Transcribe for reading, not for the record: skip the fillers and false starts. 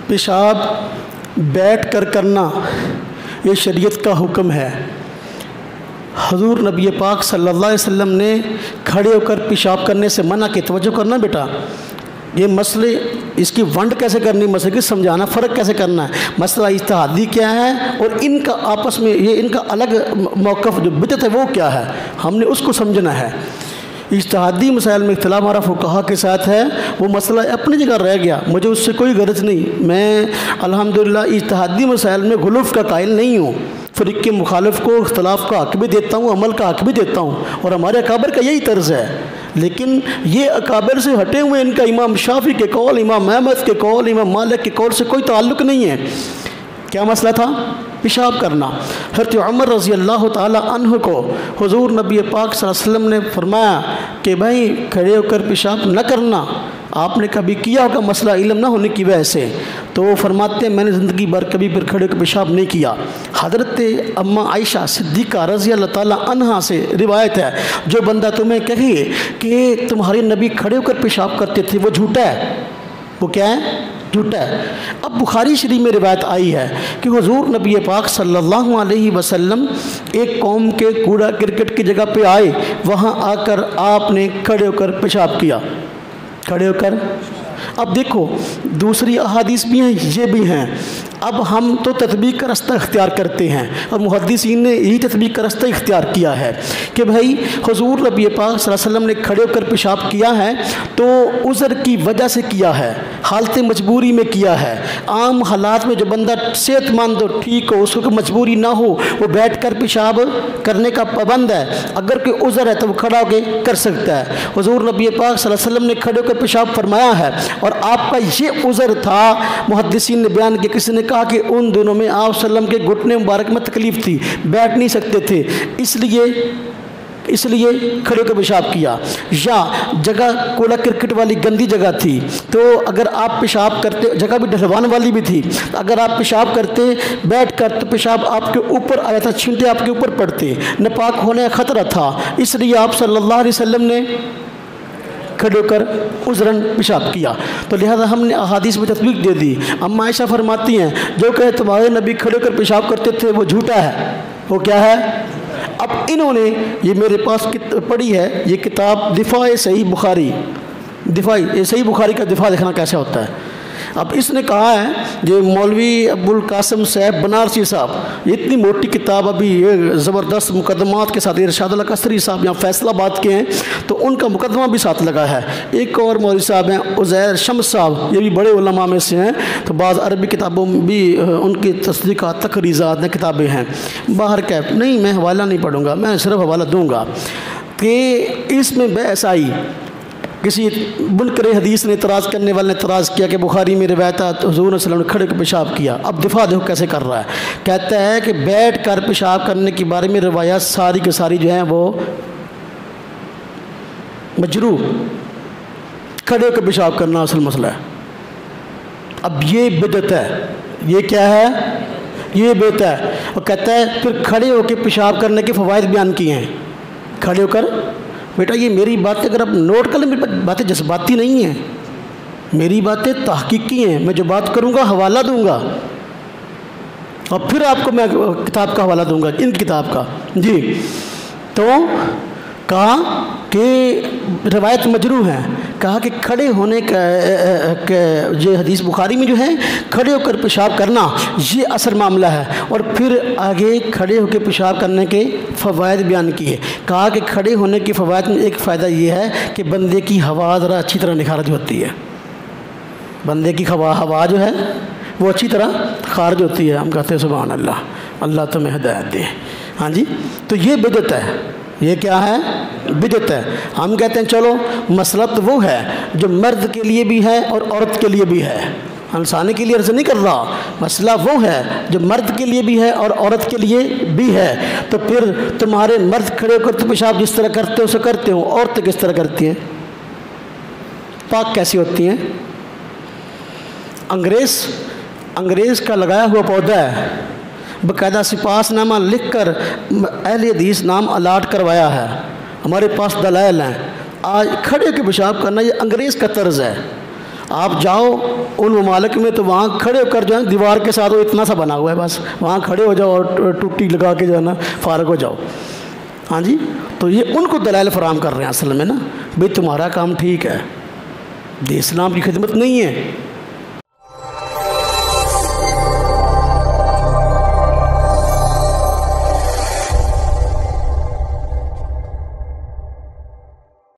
पेशाब बैठ कर करना ये शरीयत का हुक्म है। हजूर नबी पाक सल्लल्लाहु अलैहि वसल्लम ने खड़े होकर पेशाब करने से मना किया। तवज्जो करना बेटा, ये मसले इसकी वंड कैसे करनी, मसले की समझाना, फ़र्क कैसे करना है, मसला इज्तिहादी क्या है और इनका आपस में ये इनका अलग मौक़िफ़ जो बिदअत है वो क्या है, हमने उसको समझना है। इज्तिहादी मसाइल में इख्तिलाफ हमारा फुक़हा के साथ है, वो मसला अपनी जगह रह गया, मुझे उससे कोई गर्ज नहीं। मैं अल्हम्दुलिल्लाह इज्तिहादी मसाइल में गुलूफ़ का कायल नहीं हूँ। फ़रीक़ के मुखालिफ को इख्तिलाफ़ का हक़ भी देता हूँ, अमल का हक़ भी देता हूँ, और हमारे अकाबर का यही तर्ज़ है। लेकिन ये अकाबर से हटे हुए इनका इमाम शाफ़ी के कौल, इमाम अहमद के कौल, इमाम मालिक के कौल से कोई ताल्लुक़ नहीं है। क्या मसला था? पेशाब करना। हज़रत उमर रज़ी अल्लाह ताला अन्हु को हुज़ूर नबी पाक सल्लल्लाहु अलैहि वसल्लम ने फरमाया कि भाई खड़े होकर पेशाब न करना, आपने कभी किया होगा मसला इल्म ना होने की वजह से। तो वो फरमाते हैं मैंने ज़िंदगी भर कभी फिर खड़े होकर पेशाब नहीं किया। हज़रत अम्मा आयशा सिद्दीक़ा रज़ी अल्लाह ताला अन्हा से रिवायत है, जो बंदा तुम्हें कहे कि तुम्हारे नबी खड़े होकर पेशाब करते थे वो झूठा है। वो क्या है? झूठा है। अब बुखारी शरीफ में रिवायत आई है कि हुज़ूर नबी पाक सल्लल्लाहु अलैहि वसल्लम एक कौम के कूड़ा क्रिकेट की जगह पे आए, वहाँ आकर आपने खड़े होकर पेशाब किया। खड़े होकर। अब देखो दूसरी अहादीस भी हैं, ये भी हैं। अब हम तो तत्बीक का रास्ता इख्तियार करते हैं और मुहद्दिसीन ने यही तत्बीक का रास्ता इख्तियार किया है कि भाई हुज़ूर नबी पाक सल्लल्लाहु अलैहि वसल्लम ने खड़े होकर पेशाब किया है तो उज़र की वजह से किया है, हालत मजबूरी में किया है। आम हालात में जो बंदा सेहतमंद हो, ठीक हो, उसको मजबूरी ना हो, वो बैठ कर पेशाब करने का पाबंद है। अगर कोई उज़र है तो वो खड़ा होकर कर सकता है। हुज़ूर नबी पाक सल्लल्लाहु अलैहि वसल्लम ने खड़े होकर पेशाब फरमाया है और आपका ये उज़र था। मुहद्दिसीन ने बयान किया, किसी ने कहा कि उन दिनों में आप सल्लम के घुटने मुबारक में तकलीफ़ थी, बैठ नहीं सकते थे, इसलिए खड़े होकर पेशाब किया। या जगह कूड़ा क्रिकेट वाली गंदी जगह थी तो अगर आप पेशाब करते, जगह भी ढलवान वाली भी थी, तो अगर आप पेशाब करते बैठ कर तो पेशाब आपके ऊपर आया था, छींटे आपके ऊपर पड़ते, नापाक होने का ख़तरा था। इसलिए आप सल्लल्लाहु अलैहि वसल्लम ने खड़े होकर उज़रन पेशाब किया। तो लिहाजा हमने अहादीस में तस्दीक दे दी। अम्मा आयशा फरमाती हैं जो कहे तुम्हारे नबी खड़े होकर पेशाब करते थे वो झूठा है। वो क्या है? अब इन्होंने ये मेरे पास पढ़ी है ये किताब दिफा सही बुखारी, सही बुखारी का दिफा देखना कैसे होता है। अब इसने कहा है जो मौलवी अब्दुल कासिम साहब बनारसी साहब, इतनी मोटी किताब, अभी ये ज़बरदस्त मुकदमात के साथ, इरशाद कसरी साहब यहाँ फैसलाबाद के हैं तो उनका मुकदमा भी साथ लगा है। एक और मौलवी साहब हैं उज़ैर शम्स साहब, ये भी बड़े उलमा में से हैं, तो बाज़ अरबी किताबों में भी उनकी तस्दीक़ात तकरीज़ात ने किताबें हैं। बाहर कैप नहीं, मैं हवाला नहीं पढ़ूँगा, मैं सिर्फ हवाला दूँगा कि इसमें बहस आई। किसी मुनकर हदीस ने इतराज़ करने वाले ने इतराज़ किया कि बुखारी में रिवायत है तो हुज़ूर सल्लल्लाहु अलैहि वसल्लम ने खड़े होकर पेशाब किया। अब दिफा देखो कैसे कर रहा है। कहता है कि बैठ कर पेशाब करने के बारे में रिवायात सारी की सारी जो हैं वो मजरूह, खड़े होकर पेशाब करना असल मसला है। अब ये बिदअत है। ये क्या है? ये बिदअत है। और कहता है फिर खड़े होकर पेशाब करने के फ़वाइद बयान किए हैं। खड़े होकर, बेटा ये मेरी बातें अगर आप नोट कर लें, मेरी बातें जज्बाती नहीं हैं, मेरी बातें तहकीकी हैं। मैं जो बात करूँगा हवाला दूँगा और फिर आपको मैं किताब का हवाला दूँगा, इन किताब का जी। तो कहा कि रवायत मजरूह है, कहा कि खड़े होने का ये हदीस बुखारी में जो है खड़े होकर पेशाब करना ये असल मामला है। और फिर आगे खड़े होकर पेशाब करने के फ़वाइद बयान किए। कहा कि खड़े होने के फ़वाइद में एक फ़ायदा ये है कि बंदे की हवा ज़रा अच्छी तरह निखारज होती है। बंदे की हवा जो है वो अच्छी तरह खारिज होती है। हम कहते हैं सुभान अल्लाह, अल्लाह तुम्हें हिदायत दे। हाँ जी, तो ये बिदअत है। ये क्या है? बिदअत है। हम कहते हैं चलो मसला तो वो है जो मर्द के लिए भी है और औरत के लिए भी है। इंसानी के लिए अर्ज़ नहीं कर रहा, मसला वो है जो मर्द के लिए भी है और औरत के लिए भी है। तो फिर तुम्हारे मर्द खड़े होकर तो पेशाब जिस तरह करते हो उसे करते हो, औरतें किस तरह करती हैं? पाक कैसी होती हैं? अंग्रेज़ का लगाया हुआ पौधा है, बाकायदा सिपासनामा लिख कर अहले हदीस नाम अलाट करवाया है। हमारे पास दलाइल हैं। आज खड़े के पेशाब करना ये अंग्रेज़ का तर्ज़ है आप जाओ उन ममालिक में तो वहाँ खड़े होकर जो है दीवार के साथ वो इतना सा बना हुआ है, बस वहाँ खड़े हो जाओ और टुट्टी लगा के जो है ना फारग हो जाओ। हाँ जी, तो ये उनको दलाइल फराहम कर रहे हैं असल में ना, भाई तुम्हारा काम ठीक है, दीन इस्लाम की खिदमत नहीं है।